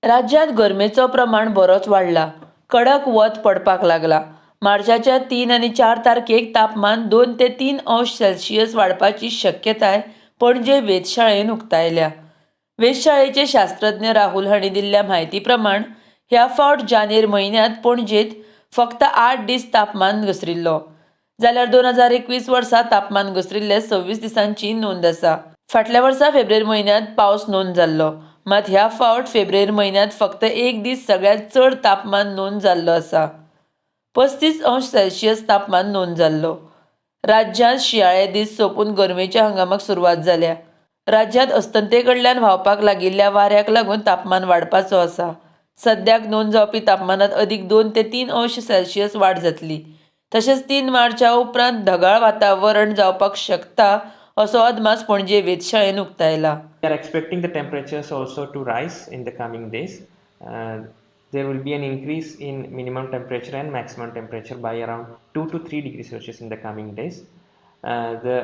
राज्यात गरमेचो प्रमाण बरोच वाढला. कडक वत पडपाक लागला. मार्चाच्या 3 आणि 4 तारखेक तापमान 2 ते 3 अंश सेल्सियस वाडपाची शक्यताय पणजे वेधशाळेन उक्तायल्या. वेधशाळेचे शास्त्रज्ञ राहुल हांणी दिल्ल्या म्हायती प्रमाण ह्या फावट जानेर म्हयन्यांत पणजेत फक्त 8 दीस तापमान घसरिल्लो, जाल्यार 2021 वर्सा तापमान घसरिल्ले 26 दिसांची नोंद आसा. फाटल्या वर्सा फेब्रुवारी म्हयन्यांत पावस नोंद जाल्लो, मात ह्या फावट फेब्रुवारी म्हयन्यांत फक्त एक दीस सगळ्यांत चड तापमान नोंद जाल्लो आसा. 35 अंश सेल्सियस तापमान नोंद जाल्लो. राज्यांत शिंयाळे दीस सोंपून गरमेच्या हंगामाक सुरवात जाल्या. राज्यांत अस्तंते कडल्यान व्हांवपाक लागिल्ल्या वाऱ्याक लागून तापमान वाडपाचो आसा. सद्याक नोंद जावपी तापमानांत अदीक 2 ते 3 अंश सेल्सियस वाड जातली. तशेंच 3 मार्चा उपरांत ढगाळ वातावरण जावपाक शकता असो अदमास पणजे वेधशाळेन उक्तायला. We are expecting the temperatures also to rise in the coming days. There will be an increase in minimum temperature and maximum temperature by around 2 to 3 degrees Celsius in the coming days. The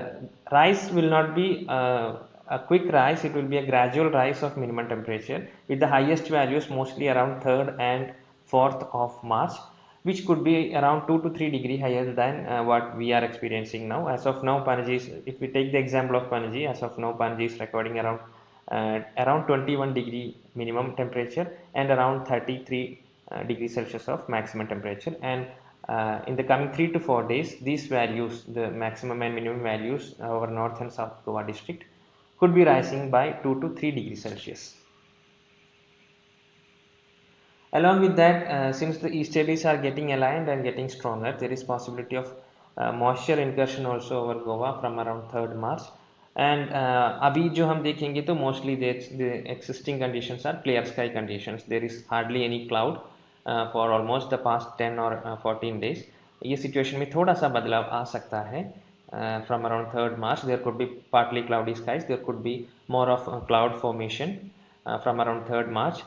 rise will not be a quick rise, it will be a gradual rise of minimum temperature with the highest values mostly around 3rd and 4th of March, which could be around 2 to 3 degree higher than what we are experiencing now. As of now, Panaji, if we take the example of Panaji, as of now Panaji is recording around 21 degree minimum temperature and around 33 degrees Celsius of maximum temperature. And in the coming 3 to 4 days, these values, the maximum and minimum values over North and South Goa district, could be rising by 2 to 3 degrees Celsius. Along with that, since the easterlies are getting aligned and getting stronger, there is possibility of moisture incursion also over Goa from around 3rd March. And अभी जो हम देखेंगे तो mostly the existing conditions are clear sky conditions. There is hardly any cloud for almost the past 10 or 14 days. ये situation में थोड़ा सा बदलाव आ सकता है. From around 3rd March, there could be partly cloudy skies. There could be more of cloud formation from around 3rd March.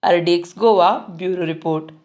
RDX Goa Bureau Report.